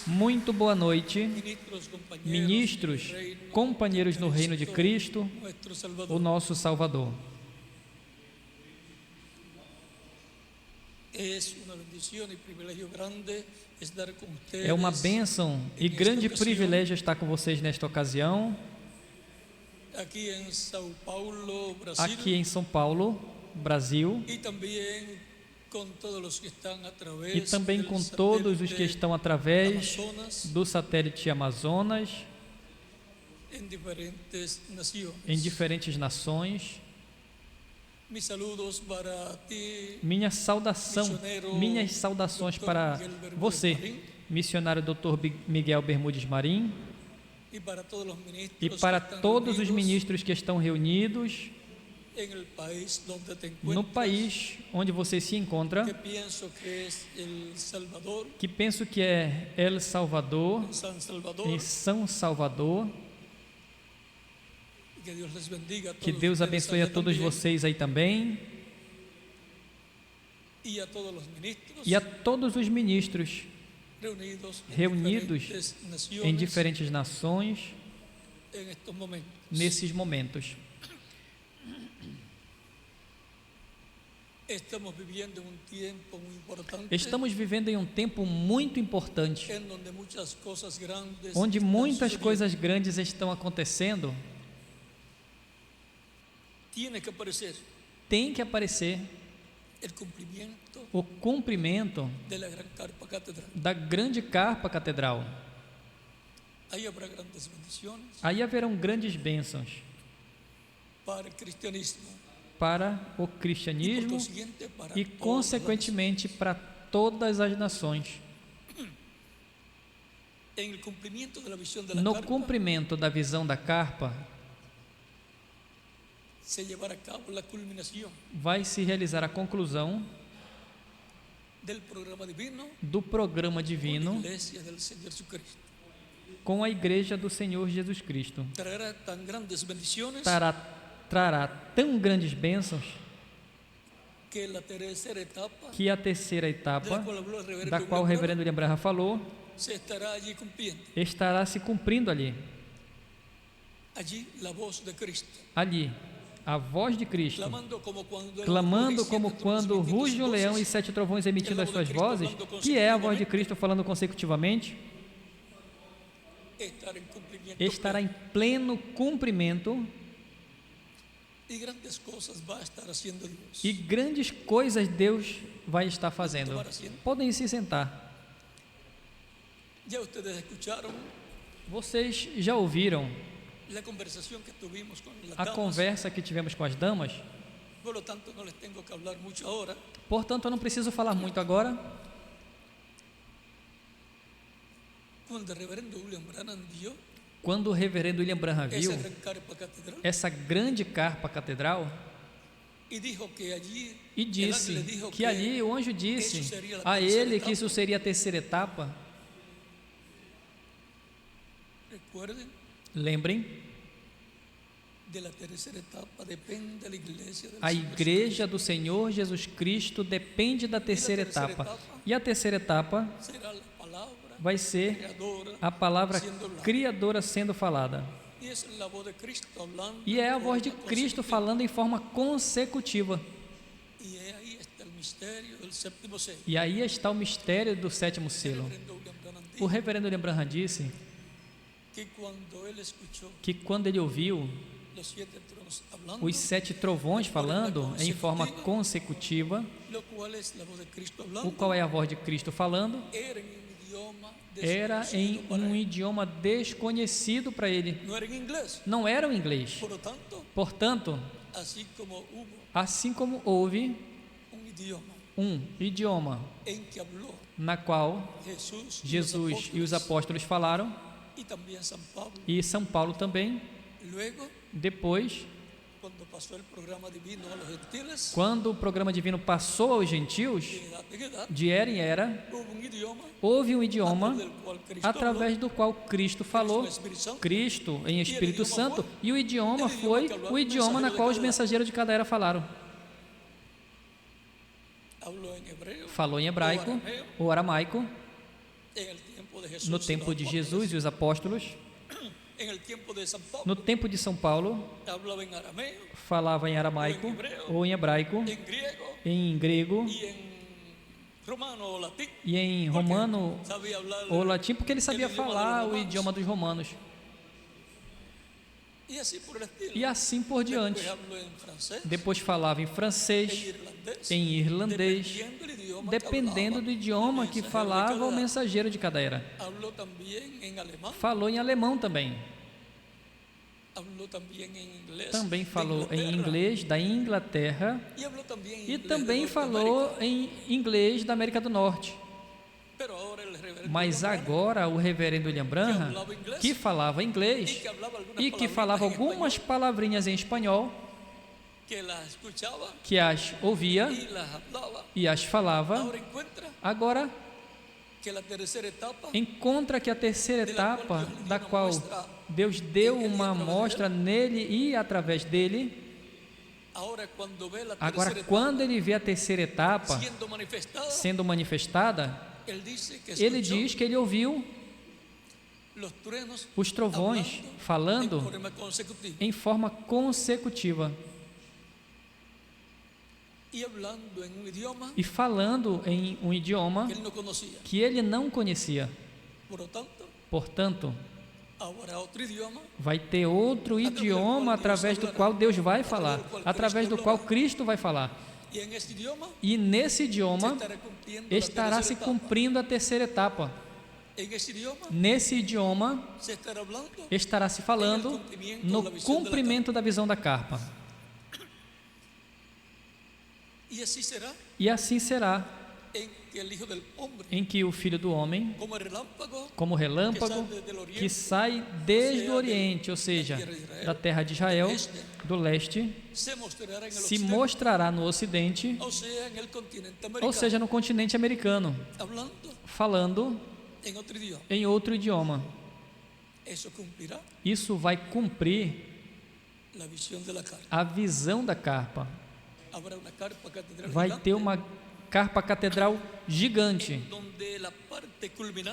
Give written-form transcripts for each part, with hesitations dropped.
Muito boa noite, ministros, companheiros no reino de Cristo, o nosso Salvador. É uma bênção e grande privilégio estar com vocês nesta ocasião, aqui em São Paulo, Brasil, e também com todos os que estão através do satélite Amazonas, em diferentes nações. Minhas saudações para você, missionário Dr. Miguel Bermudes Marim, e para todos os ministros que estão reunidos no país onde você se encontra, que penso que é El Salvador, em São Salvador. Que Deus abençoe a todos vocês aí também, e a todos os ministros reunidos em diferentes nações nesses momentos. Estamos vivendo em um tempo muito importante, onde muitas coisas grandes estão acontecendo. Tem que aparecer o cumprimento da grande carpa catedral. Aí haverão grandes bênçãos para o cristianismo e, consequentemente, para todas as nações. No cumprimento da visão da carpa, vai se realizar a conclusão do programa divino com a Igreja do Senhor Jesus Cristo. Trará tão grandes bênçãos que a terceira etapa, da qual o reverendo William Branham falou, estará se cumprindo ali. Ali, a voz de Cristo, clamando como quando ruge o leão e 7 trovões emitindo as suas vozes, que é a voz de Cristo falando consecutivamente, estará em pleno cumprimento, e grandes coisas Deus vai estar fazendo. Podem se sentar. Vocês já ouviram a conversa que tivemos com as damas? Portanto, eu não preciso falar muito agora. Quando o reverendo William Branham viu essa grande carpa catedral e disse que ali o anjo disse a ele que isso seria a terceira etapa. Lembrem, a Igreja do Senhor Jesus Cristo depende da terceira etapa. E a terceira etapa vai ser a palavra criadora sendo falada. E é a voz de Cristo falando em forma consecutiva. E aí está o mistério do sétimo selo. O reverendo William Branham disse que quando ele ouviu os 7 trovões falando em forma consecutiva, o qual é a voz de Cristo falando, era em um idioma desconhecido para ele. Não era o inglês. Portanto, assim como houve um idioma na qual Jesus e os apóstolos falaram, e São Paulo também, depois, quando o programa divino passou aos gentios, de era em era, houve um idioma através do qual Cristo falou, Cristo em Espírito Santo, e o idioma foi o idioma na qual os mensageiros de cada era falaram. Falou em hebraico ou aramaico no tempo de Jesus e os apóstolos, no tempo de São Paulo, falava em aramaico ou em hebraico, em grego e em romano ou latim, porque ele sabia falar o idioma dos romanos. E assim por diante. Depois falava em francês, em irlandês, dependendo do idioma que falava o mensageiro de cada era. Falou em alemão também. Também falou em inglês da Inglaterra e também falou em inglês da América do Norte. Mas agora o reverendo William Branham, que falava inglês e que falava algumas palavrinhas em espanhol, que as ouvia e as falava, agora encontra que a terceira etapa, da qual Deus deu uma amostra nele e através dele, agora quando ele vê a terceira etapa sendo manifestada, ele diz que ele ouviu os trovões falando em forma consecutiva e falando em um idioma que ele não conhecia. Portanto, vai ter outro idioma através do qual Deus vai falar, através do qual Cristo vai falar. E nesse idioma estará se cumprindo a terceira etapa. Nesse idioma estará se falando no cumprimento da visão da carpa. E assim será em que o Filho do Homem, como relâmpago que sai desde o Oriente, ou seja, da terra de Israel, do leste, se mostrará no Ocidente, ou seja, no continente americano, falando em outro idioma. Isso vai cumprir a visão da carpa. Vai ter uma carpa catedral gigante,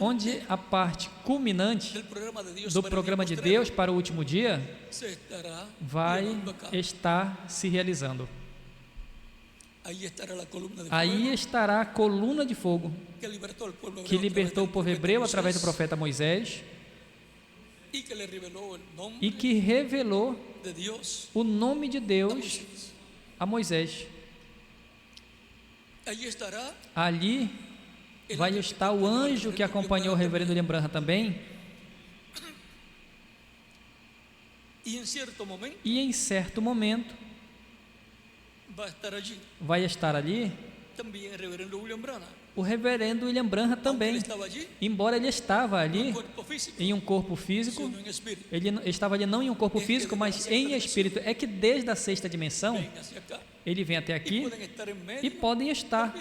onde a parte culminante do programa de Deus para o último dia vai estar se realizando. Aí estará a coluna de fogo que libertou o povo hebreu através do profeta Moisés e que revelou o nome de Deus a Moisés. Ali vai estar o anjo que acompanhou o reverendo William Branham também. E em certo momento vai estar ali o reverendo William Branham também. Embora ele estava ali em um corpo físico, ele estava ali não em um corpo físico, mas em espírito. É que desde a sexta dimensão ele vem até aqui e podem estar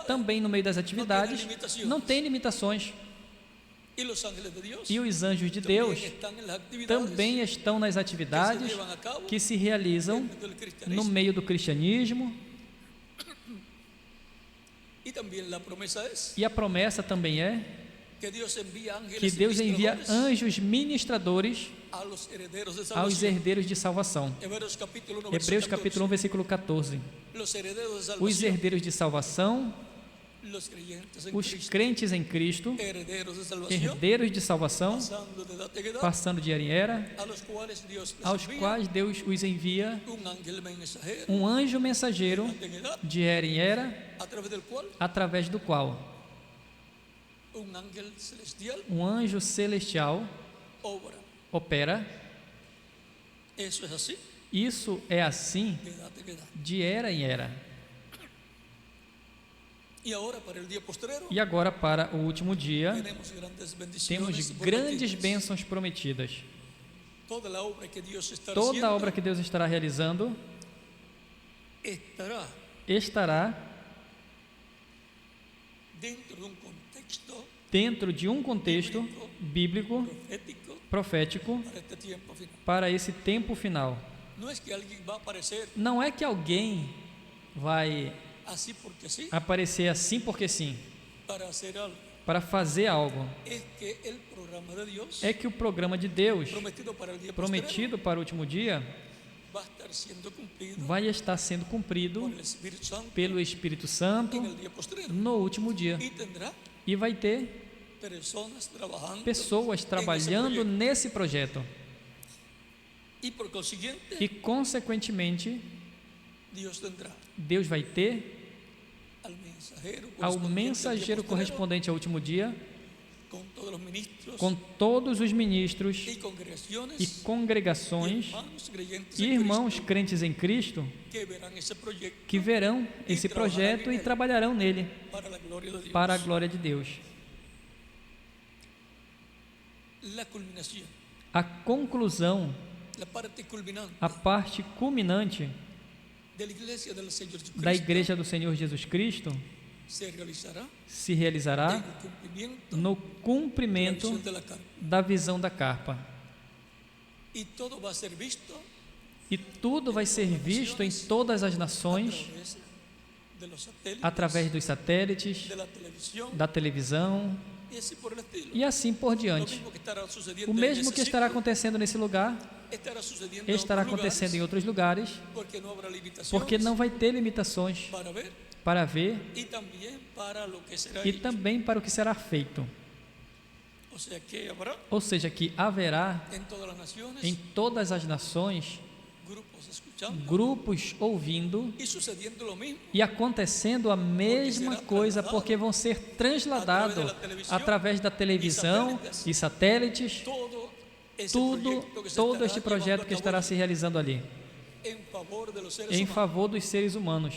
também no meio das atividades, não tem limitações. E os anjos de Deus também estão nas atividades que se realizam no meio do cristianismo. E a promessa também é que Deus envia anjos ministradores aos herdeiros de salvação. Hebreus capítulo 1, versículo 14. Os herdeiros de salvação, os crentes em Cristo, herdeiros de salvação, passando de era em era, aos quais Deus os envia um anjo mensageiro de era em era, através do qual um anjo celestial opera. Isso é assim de era em era. E agora, para o último dia, temos grandes bênçãos prometidas. Toda a obra que Deus estará realizando estará dentro de um contexto bíblico, profético, para esse tempo final. Não é que alguém vai aparecer assim porque sim, para fazer algo. É que o programa de Deus, prometido para o último dia, vai estar sendo cumprido pelo Espírito Santo no último dia. E vai ter pessoas trabalhando nesse projeto. E, consequentemente, Deus vai ter ao mensageiro correspondente ao último dia, com todos os ministros e congregações e irmãos crentes em Cristo que verão esse projeto e trabalharão nele para a glória de Deus. A conclusão, a parte culminante da Igreja do Senhor Jesus Cristo se realizará no cumprimento da visão da carpa. E tudo vai ser visto em todas as nações através dos satélites, da televisão e assim por diante. O mesmo que estará acontecendo nesse lugar estará acontecendo em outros lugares, porque não vai ter limitações para ver e também para o que será feito. Ou seja, que haverá em todas as nações grupos ouvindo e acontecendo a mesma coisa, porque vão ser transladados através da televisão e satélites, todo este projeto que estará se realizando ali, em favor dos seres humanos.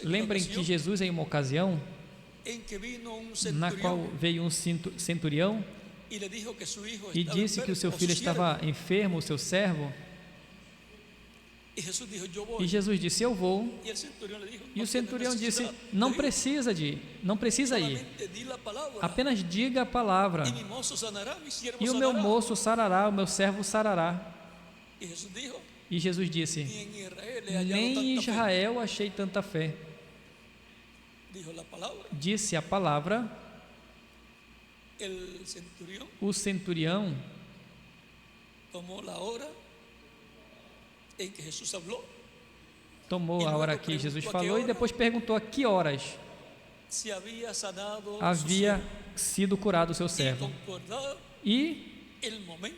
Lembrem que Jesus, em uma ocasião na qual veio um centurião e disse que o seu filho estava enfermo, o seu servo, e Jesus disse: eu vou. E o centurião disse: não precisa ir, apenas diga a palavra e o meu moço sarará, o meu servo sarará. E Jesus disse: nem em Israel achei tanta fé. Disse a palavra, o centurião tomou a hora que Jesus falou e depois perguntou a que horas havia sido curado o seu servo. E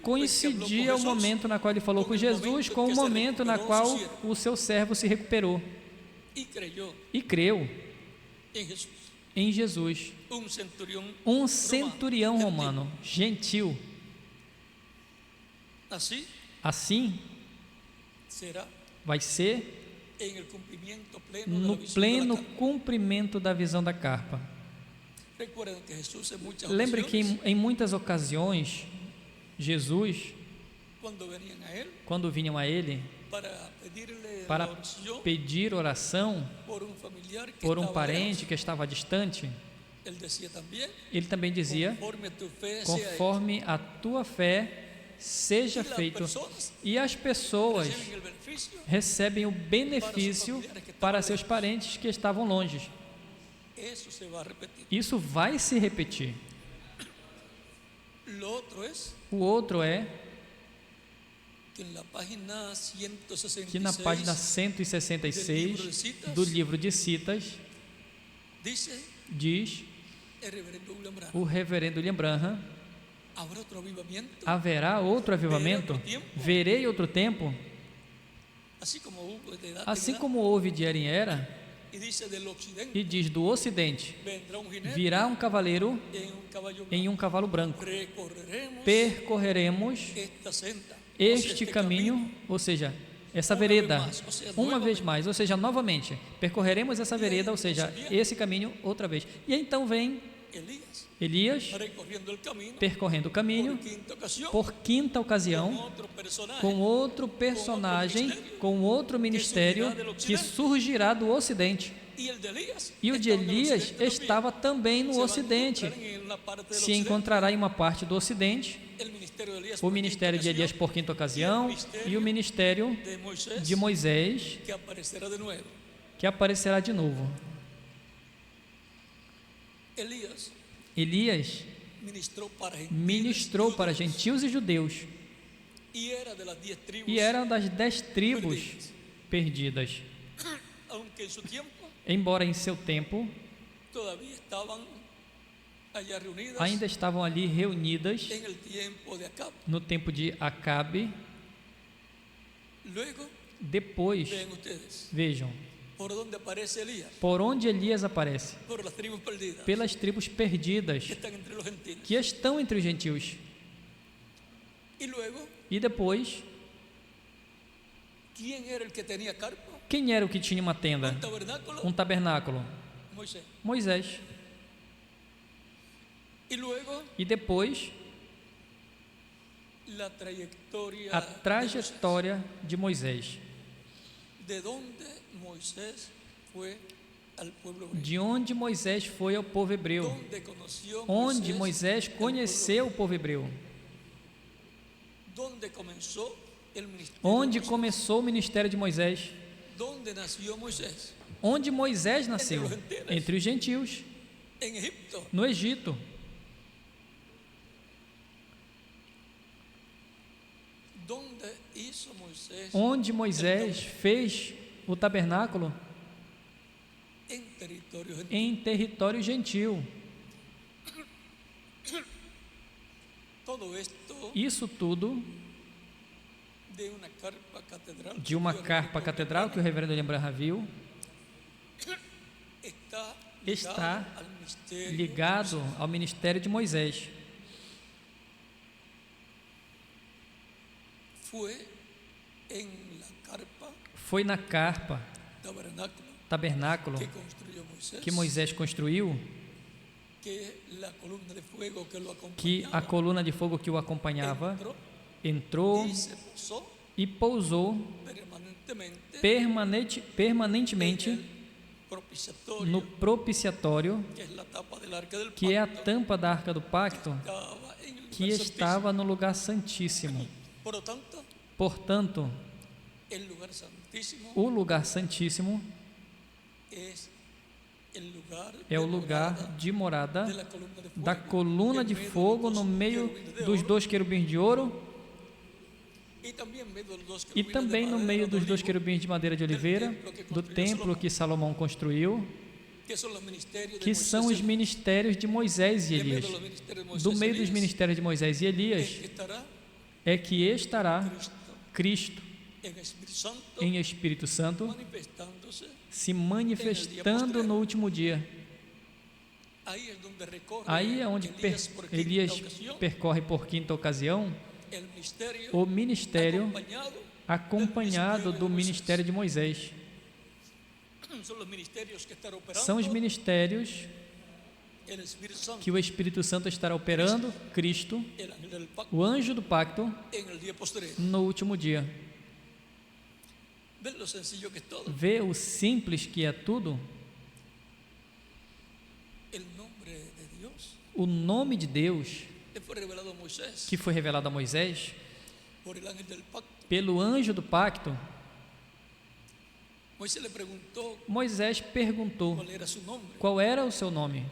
coincidia o momento na qual ele falou com Jesus com o momento na qual o seu servo se recuperou e creu em Jesus. Um centurião romano, gentil. Assim vai ser no pleno cumprimento da visão da carpa. Lembre que em muitas ocasiões Jesus, quando vinham a Ele para pedir oração por um parente que estava distante, ele também dizia: conforme a tua fé seja feito. E as pessoas recebem o benefício para seus parentes que estavam longe. Isso vai se repetir. O outro é que na página 166 do livro de Citas diz o reverendo William Branham: haverá outro avivamento, verei outro tempo, assim como houve de era em era. E diz: do ocidente virá um cavaleiro em um cavalo branco, percorreremos este caminho, ou seja, essa vereda, uma vez mais, ou seja, novamente, percorreremos essa vereda, ou seja, esse caminho outra vez. E então vem Elias percorrendo o caminho por quinta ocasião, com outro personagem, com outro ministério que surgirá do ocidente. E o de Elias estava também no ocidente, se encontrará em uma parte do ocidente, o ministério de Elias por quinta ocasião e o ministério de Moisés, que aparecerá de novo. Elias ministrou para gentios e judeus, e era das 10 tribos perdidas, embora em seu tempo ainda estavam ali reunidas no tempo de Acabe. Depois, vejam, por onde Elias aparece? Pelas tribos perdidas que estão entre os gentios. E depois, quem era o que tinha uma tenda, um tabernáculo? Moisés. E depois, a trajetória de Moisés. De onde Moisés foi ao povo hebreu? Onde Moisés conheceu o povo hebreu? Onde começou o ministério de Moisés? Onde Moisés nasceu? Entre os gentios, no Egito. Onde Moisés fez o tabernáculo? Em território gentil. Isso tudo de uma carpa catedral que o reverendo Lembranha viu, está ligado ao ministério de Moisés. Foi na carpa, tabernáculo, que Moisés construiu, que a coluna de fogo que o acompanhava entrou e pousou permanentemente no propiciatório, que é a tampa da Arca do Pacto, que estava no lugar santíssimo. Portanto, o lugar santíssimo é o lugar de morada da coluna de fogo no meio dos 2 querubins de ouro, e também no meio dos 2 querubins de madeira de oliveira do templo que Salomão construiu, que são os ministérios de Moisés e Elias. Do meio dos ministérios de Moisés e Elias é que estará Cristo em Espírito Santo, se manifestando no último dia. Aí é onde Elias percorre por 5ª ocasião o ministério acompanhado do ministério de Moisés. São os ministérios que o Espírito Santo estará operando, Cristo, o anjo do pacto, no último dia. Vê o simples que é tudo? O nome de Deus, que foi revelado a Moisés pelo anjo do pacto. Moisés perguntou qual era o seu nome,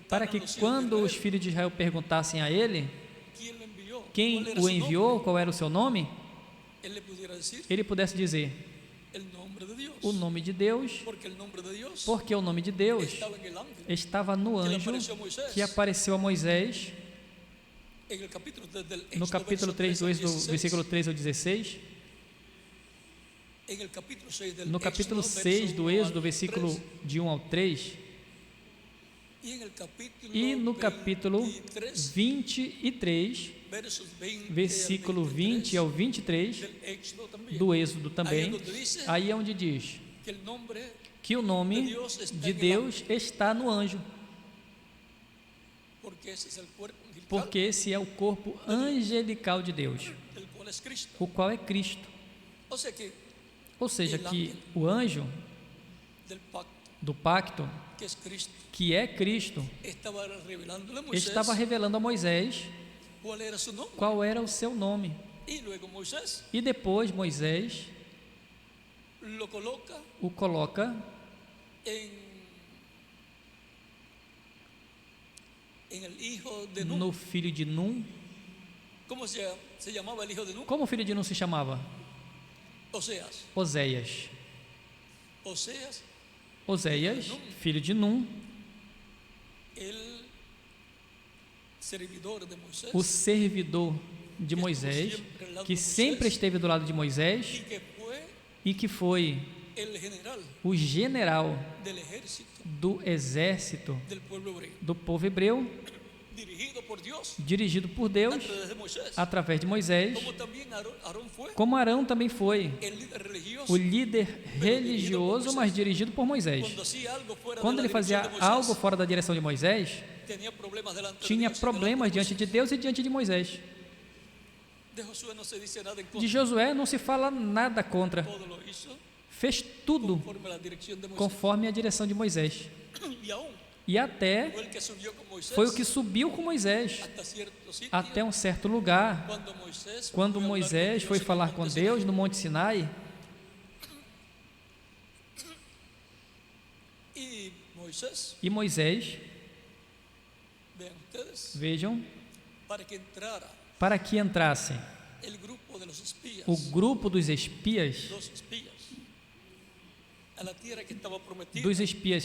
para que quando os filhos de Israel perguntassem a ele quem o enviou, qual era o seu nome, ele pudesse dizer o nome de Deus, porque o nome de Deus estava no anjo que apareceu a Moisés no capítulo 3 do versículo 3 ao 16, no capítulo 6 do Êxodo, versículo de 1 ao 3, e no capítulo 23, versículo 20 ao 23 do Êxodo também. Aí é onde diz que o nome de Deus está no anjo, porque esse é o corpo angelical de Deus, o qual é Cristo. Ou seja, que o anjo do pacto, que é Cristo, estava revelando a Moisés qual era o seu nome. E depois Moisés o coloca no filho de Num. Como o filho de Num se chamava? Oséias. Oséias, filho de Num, o servidor de Moisés, que sempre esteve do lado de Moisés e que foi o general do exército do povo hebreu, dirigido por Deus através de Moisés, como Arão também foi o líder religioso, mas dirigido por Moisés. Quando ele fazia algo fora da direção de Moisés, tinha problemas diante de Deus e diante de Moisés. De Josué não se fala nada contra. Fez tudo conforme a direção de Moisés. E até foi o que subiu com Moisés até um certo lugar. Quando Moisés foi falar com Deus no Monte Sinai, e Moisés, vejam, para que entrassem o grupo dos espias,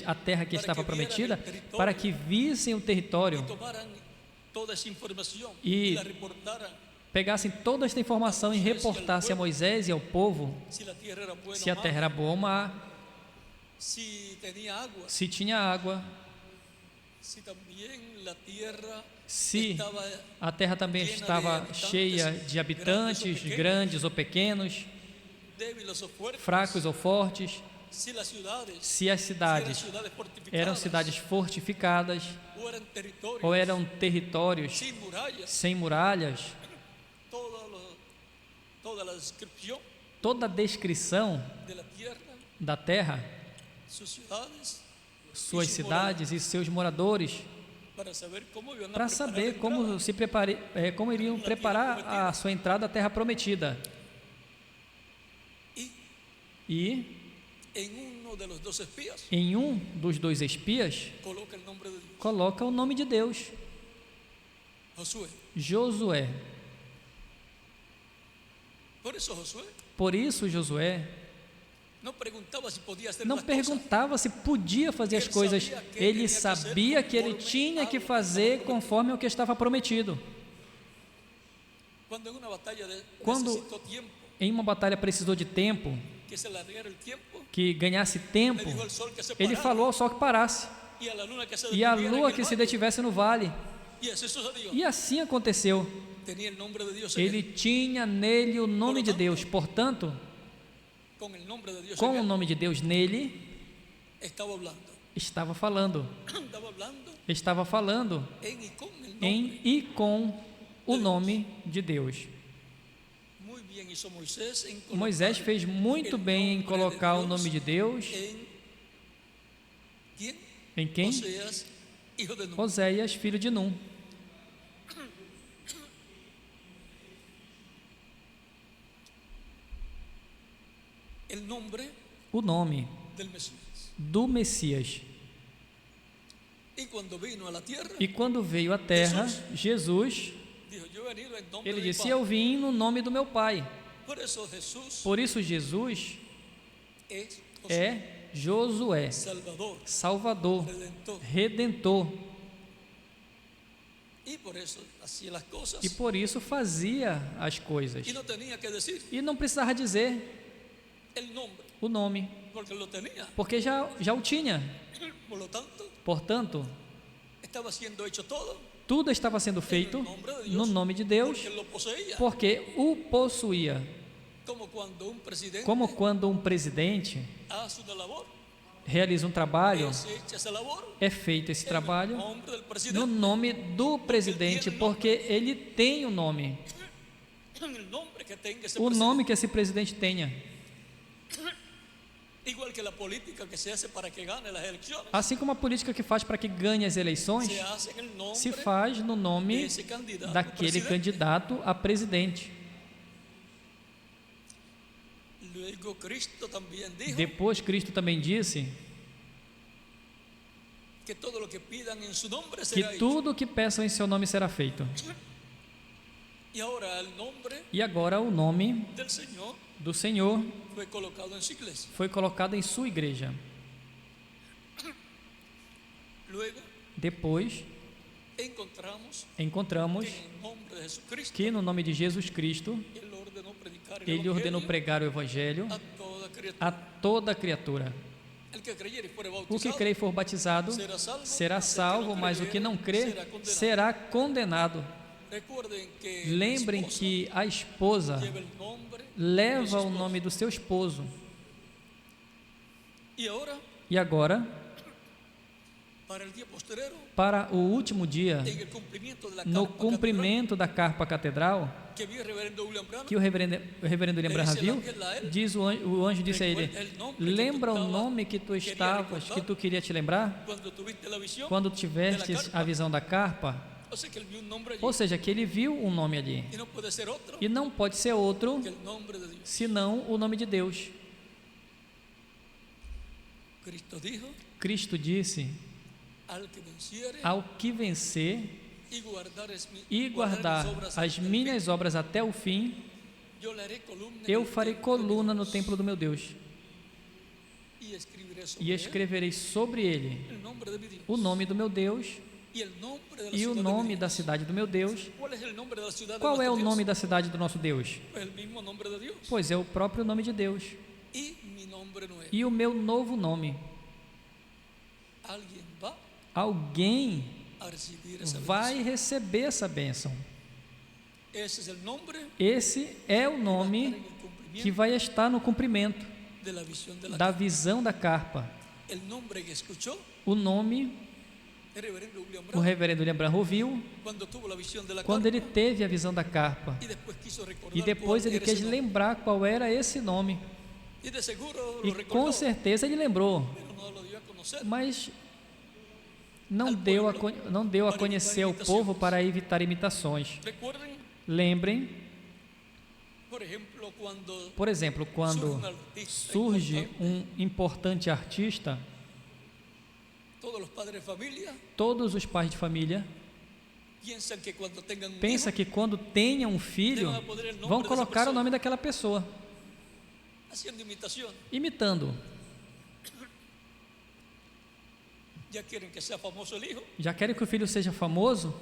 a terra que estava prometida, para que vissem o território e pegassem toda esta informação e reportassem a Moisés e ao povo se a terra era boa ou má, se tinha água, se a terra também estava cheia de habitantes, grandes ou pequenos, fracos ou fortes, se as cidades eram cidades fortificadas ou eram territórios sem muralhas. Toda a descrição da terra, suas cidades e seus moradores, para saber como iriam preparar a sua entrada à terra prometida. E em um dos dois espias, coloca o nome de Deus, Josué. Por isso Josué não perguntava se podia fazer as coisas. Ele sabia que ele tinha que fazer conforme o que estava prometido. Quando em uma batalha precisou de tempo, que ganhasse tempo, ele falou ao sol que parasse e a lua que se detivesse no vale. E assim aconteceu. Ele tinha nele o nome de Deus, portanto, com o nome de Deus nele, estava falando em e com o nome de Deus. Moisés fez muito bem em colocar o nome de Deus em quem? Oséias, filho de Num. O nome do Messias. E quando veio à terra, Jesus, ele disse: eu vim no nome do meu Pai. Por isso Jesus é Josué, Salvador, Redentor. E por isso fazia as coisas. E não precisava dizer o nome, porque já o tinha. Portanto, tudo estava sendo feito no nome de Deus, porque o possuía. Como quando um presidente realiza um trabalho, é feito esse trabalho no nome do presidente, porque ele tem o nome que esse presidente tenha. Assim como a política que faz para que ganhe as eleições, se faz no nome daquele candidato a presidente. Depois Cristo também disse que todo lo que pidan en su nombre que será hecho. tudo o que peçam em seu nome será feito. Y ahora el nombre E agora o nome del Señor do Senhor fue colocado en su iglesia. foi colocado em sua igreja. Luego Depois, encontramos que en nombre de Jesucristo que no nome de Jesus Cristo, Ele ordenou pregar o Evangelho a toda criatura. O que crer e for batizado será salvo, mas o que não crer será condenado. Lembrem que a esposa leva o nome do seu esposo. E agora, para o último dia, no cumprimento da carpa catedral, que o reverendo William Branham viu, diz o anjo disse a ele: lembra o nome que tu estavas, que tu queria te lembrar, quando tivestes a visão da carpa. Ou seja, que ele viu um nome ali, e não pode ser outro senão o nome de Deus. Cristo disse: ao que vencer e guardar as minhas obras até o fim, eu farei coluna no templo do meu Deus, e escreverei sobre ele o nome do meu Deus e o nome da cidade do meu Deus. Qual é o nome da cidade do nosso Deus? Pois é o próprio nome de Deus. E o meu novo nome. Alguém vai receber essa bênção. Esse é o nome que vai estar no cumprimento da visão da carpa. O nome o reverendo William Branham ouviu quando ele teve a visão da carpa, e depois ele quis lembrar qual era esse nome, e com certeza ele lembrou, mas não deu a conhecer ao povo para evitar imitações. Lembrem, por exemplo, quando surge um importante artista, todos os pais de família pensam que quando tenham um filho, vão colocar o nome daquela pessoa, imitando. Já querem que o filho seja famoso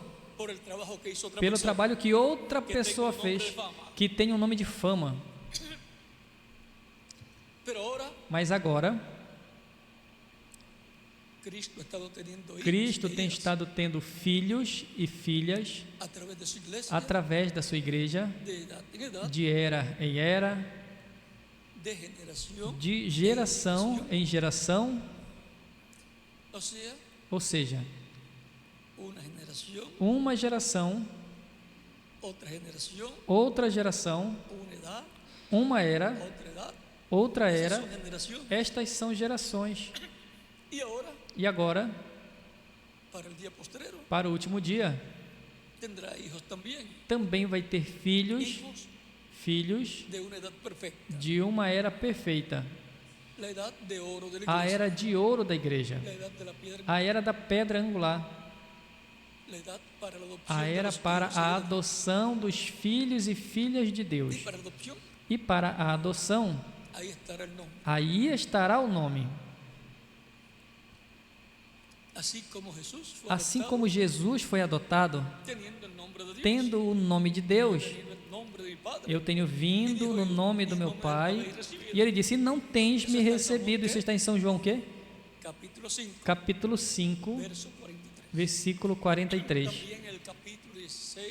pelo trabalho que outra pessoa fez, que tem um nome de fama. Mas agora, Cristo tem estado tendo filhos e filhas através da sua igreja, de era em era, de geração em geração, ou seja, uma geração, outra geração, uma era, outra era. Estas são gerações. E agora, para o último dia, também vai ter filhos de uma era perfeita, a era de ouro da igreja, a era da pedra angular, a era para a adoção dos filhos e filhas de Deus. E para a adoção, aí estará o nome. Assim como Jesus foi adotado, tendo o nome de Deus, eu tenho vindo no nome do meu Pai. E ele disse: não tens me recebido. Isso está em São João, o quê? Capítulo 5, versículo 43.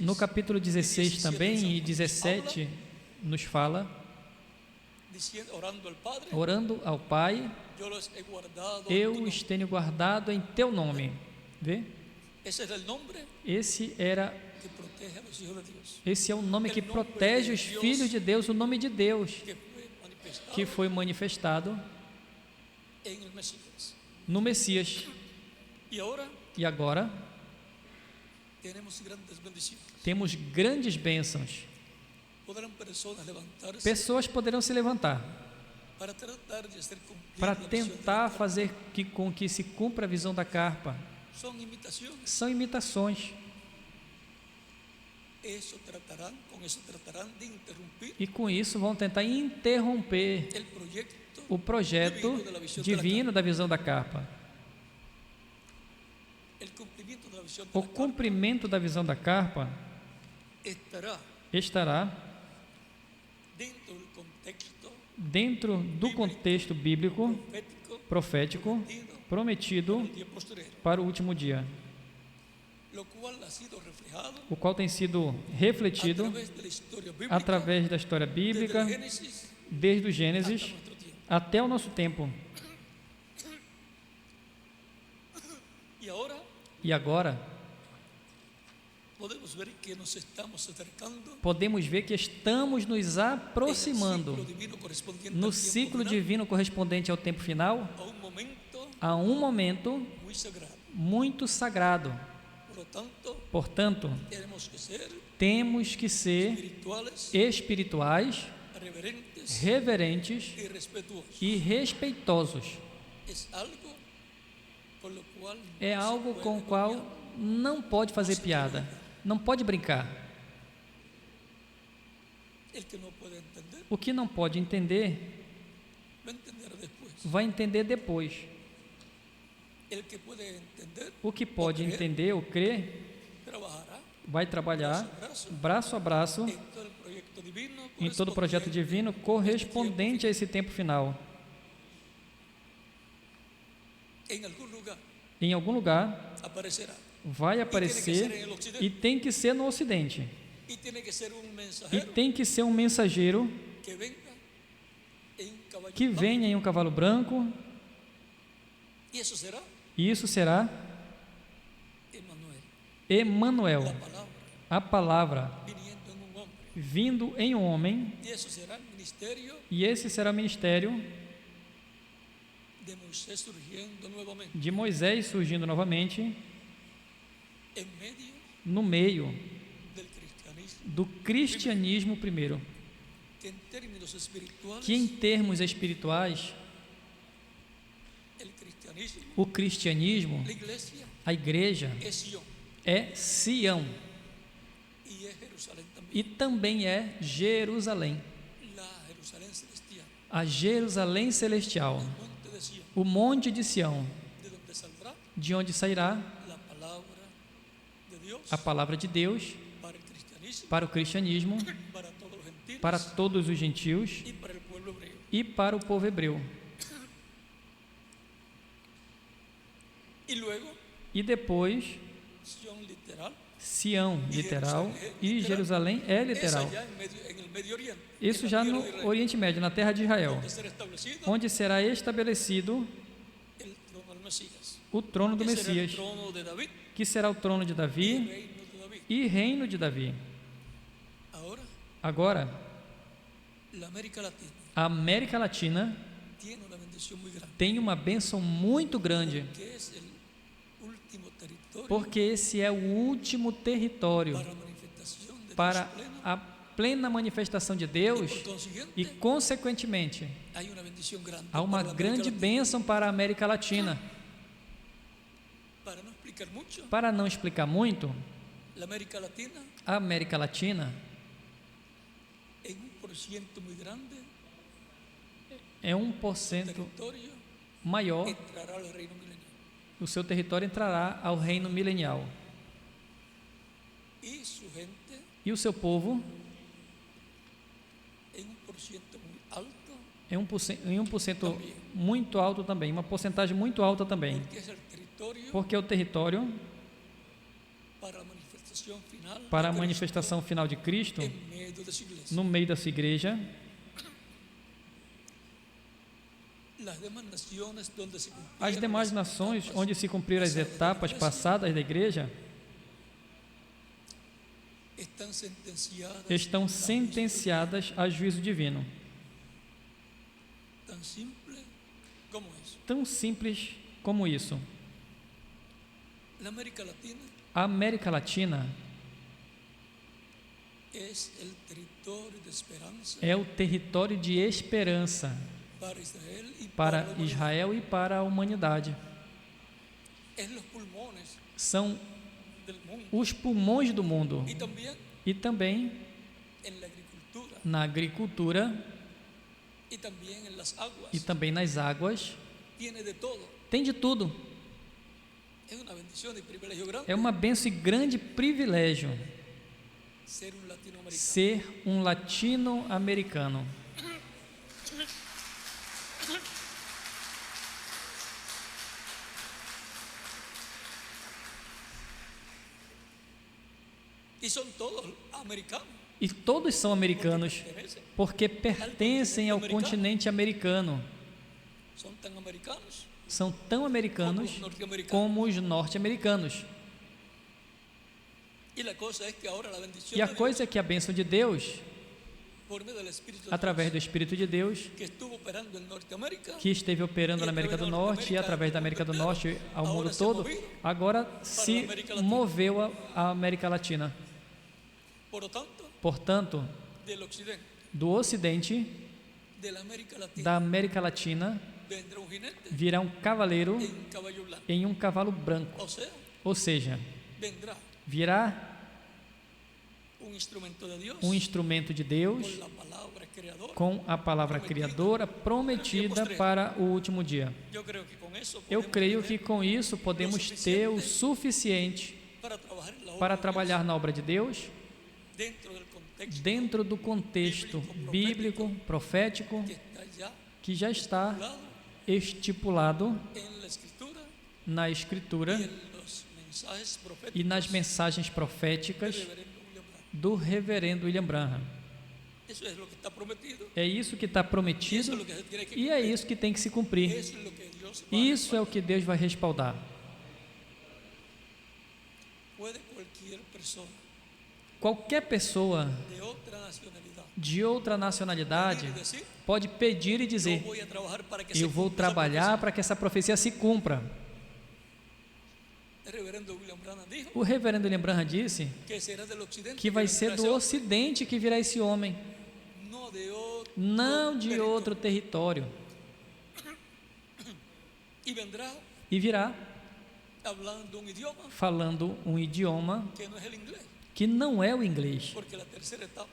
No capítulo 16 também, e 17, nos fala, orando ao Pai, eu os tenho guardado em teu nome. Vê? Esse é o nome que protege os filhos de Deus, o nome de Deus que foi manifestado no Messias. E agora temos grandes bênçãos. Pessoas poderão se levantar para tratar de hacer cumplir para la visión de la tentar carpa. fazer com que se cumpra a visão da carpa. Son imitaciones. São imitações. Con eso tratarán de interrumpir E com isso vão tentar interromper el proyecto o projeto divino de la visión de la divino da visão da carpa. carpa. El cumplimiento de la visión de O la carpa cumprimento da visão da carpa estará dentro do contexto bíblico profético profético prometido el día posterior, para o último dia, lo cual ha sido reflejado o qual tem sido a refletido través de la historia bíblica através da história desde bíblica, el Génesis desde o hasta Gênesis nuestro tiempo. até o nosso tempo. Y E agora podemos ver que nos estamos acercando podemos ver que estamos nos en el aproximando ciclo divino correspondiente no al tiempo ciclo final, divino correspondente ao tempo final, a un momento a um momento muy sagrado. muito sagrado. Por lo tanto, Portanto, temos que ser temos que ser espirituales, espirituais, reverentes reverentes y respetuosos. e respeitosos. Es algo con lo cual no É se algo puede com o qual bromear. não pode fazer piada, não pode brincar. El que no puede entender O que não pode entender, va a entender después. vai entender depois. El que puede entender O que pode o creer, entender ou crer, trabajará vai trabalhar braço a braço braço a braço en todo el proyecto divino em todo o projeto divino correspondente a esse tempo final. en algún lugar Em algum lugar aparecerá vai aparecer e tem que ser no Ocidente. y tiene que ser un E mensajero tem que ser um mensageiro que venga en caballo que blanco. venha em um cavalo branco, Y eso será e isso será Emmanuel, Emmanuel, la palabra a palavra viniendo en un hombre. vindo em um homem, Y eso será el ministerio e esse será o ministério de Moisés surgiendo nuevamente de Moisés surgindo novamente en medio no meio del cristianismo, do cristianismo primeiro, que en términos espirituales que em termos espirituais, el cristianismo, o cristianismo, la iglesia a igreja, es Sion é Sião y es Jerusalén también, e também é Jerusalém, la Jerusalén celestial, a Jerusalém celestial, el monte de Sion, o monte de Sião, de donde saldrá de onde sairá la palabra de Dios a palavra de Deus para el cristianismo, para o cristianismo, para todos los gentiles para todos os gentios y para el pueblo hebreo. e para o povo hebreu. Y luego E depois, Sion literal, Sião, literal, e Jerusalém é es literal. allá en el Medio Oriente, Isso en já la no tierra de Israel, Oriente Médio, na terra de Israel, donde será establecido onde será estabelecido el trono del Mesías. o trono do Que será el Messias, trono de David que será o trono de y el Davi reino de David. e reino de Davi. Ahora, Agora, la América Latina a América Latina tiene una bendición muy grande, tem uma bênção muito grande, que es el último territorio porque esse é o último território para la manifestación de para Dios pleno. a plena manifestação de Deus Por consiguiente, e, consequentemente, hay una bendición grande há uma para la América grande Latina. bênção para a América Latina. Para no explicar mucho, Para não explicar muito, la América Latina a América Latina en un porciento muy grande é 1% territorio maior, entrará al reino milenial o seu território entrará ao reino milenial. y su gente E o seu povo, en un porciento muy alto, em 1% muito alto também, uma porcentagem muito alta também, porque es el territorio porque é o território para la manifestación final para a de Cristo manifestação final de Cristo en medio de su iglesia. no meio da sua igreja. Las demás naciones donde se cumplieron As demais las nações, etapas onde se cumpriram as etapas passadas da igreja, estão sentenciadas a juízo divino. tan simple como eso. Tão simples como isso. La América Latina A América Latina es el territorio de esperanza é o território de esperança para Israel e para a humanidade. São os pulmões do mundo. E também na agricultura e também nas águas. Tem de tudo. É uma bênção e grande privilégio ser um latino-americano. E todos são americanos, porque pertencem ao continente americano. São tão americanos como os norte-americanos. E a coisa é que a bênção de Deus, através do Espírito de Deus, que esteve operando na América do Norte e através da América do Norte ao mundo todo, agora se moveu à América Latina. Portanto, do Ocidente, da América Latina, virá um cavaleiro em um cavalo branco. Ou seja, virá um instrumento de Deus com a palavra criadora prometida para o último dia. Eu creio que com isso podemos ter o suficiente para trabalhar na obra de Deus dentro do contexto bíblico, profético, que já está estipulado na Escritura e nas mensagens proféticas do reverendo William Branham. É isso que está prometido e é isso que tem que se cumprir. Isso é o que Deus vai respaldar. Qualquer pessoa de outra nacionalidade pode pedir e dizer: eu vou trabalhar para que essa profecia se cumpra. O reverendo William Branham disse que vai ser do Ocidente que virá esse homem, não de outro território. E virá falando um idioma que não é o inglês,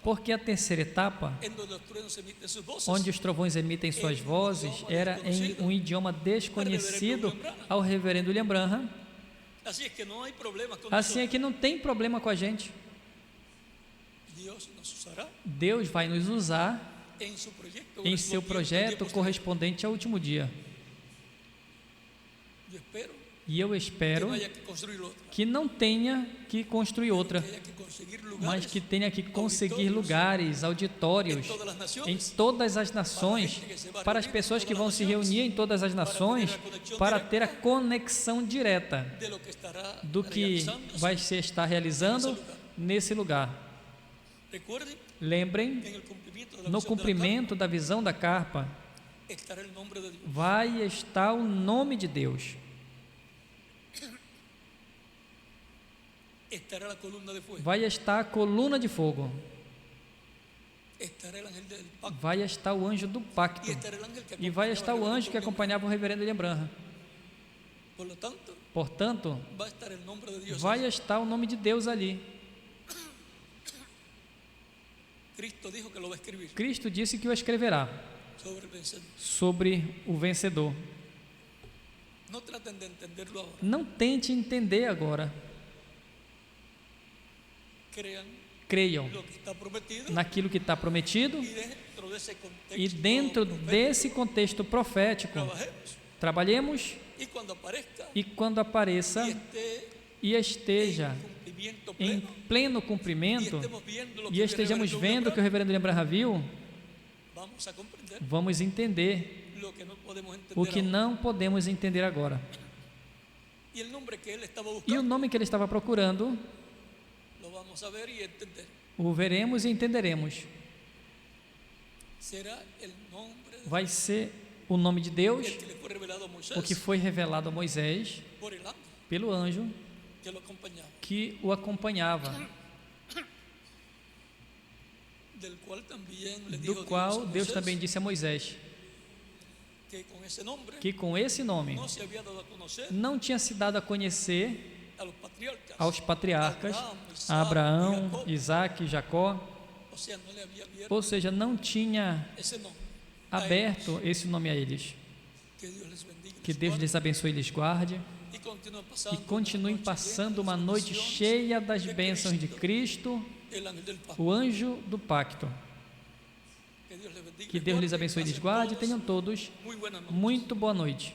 porque a terceira etapa, onde os trovões emitem suas vozes, era em um idioma desconhecido ao reverendo William Branham. Assim é que não tem problema com a gente. Deus vai nos usar em seu projeto correspondente ao último dia. E eu espero que não tenha que construir outra, mas que tenha que conseguir lugares, auditórios em todas as nações, para as pessoas que vão se reunir em todas as nações, para ter a conexão direta do que vai se estar realizando nesse lugar. Lembrem, no cumprimento da visão da carpa, vai estar o nome de Deus. Vai estar a coluna de fogo. Vai estar o anjo do pacto. E vai estar o anjo que acompanhava o reverendo William Branham. Portanto, vai estar o nome de Deus ali. Cristo disse que o escreverá sobre o vencedor. Não tente entender agora. Creiam naquilo que está prometido e dentro desse contexto profético trabalhemos e quando apareça e esteja em pleno cumprimento e estejamos vendo o que o reverendo William Branham viu, vamos entender o que não podemos entender agora. E o nome que ele estava procurando, o veremos e entenderemos. Vai ser o nome de Deus, o que foi revelado a Moisés pelo anjo que o acompanhava, do qual Deus também disse a Moisés: que con ese nombre que com esse nome no se había dado a conocer não tinha se dado a conhecer a los patriarcas, aos patriarcas a Abraão, Isaac e Jacó, o sea, no le había abierto ou seja, não tinha ese nombre. aberto esse nome a eles. Que Dios les bendiga y Que les Deus guarde, lhes abençoe e lhes guarde, y continúen e pasando continuem una noche passando llena uma de noite bendiciones, cheia das bênçãos de Cristo, el ángel del pacto. o anjo do pacto. Que Dios les bendiga y Que les Deus lhes guarde, abençoe e lhes pasen guarde, todos tenham todos muy buena noche. muito boa noite.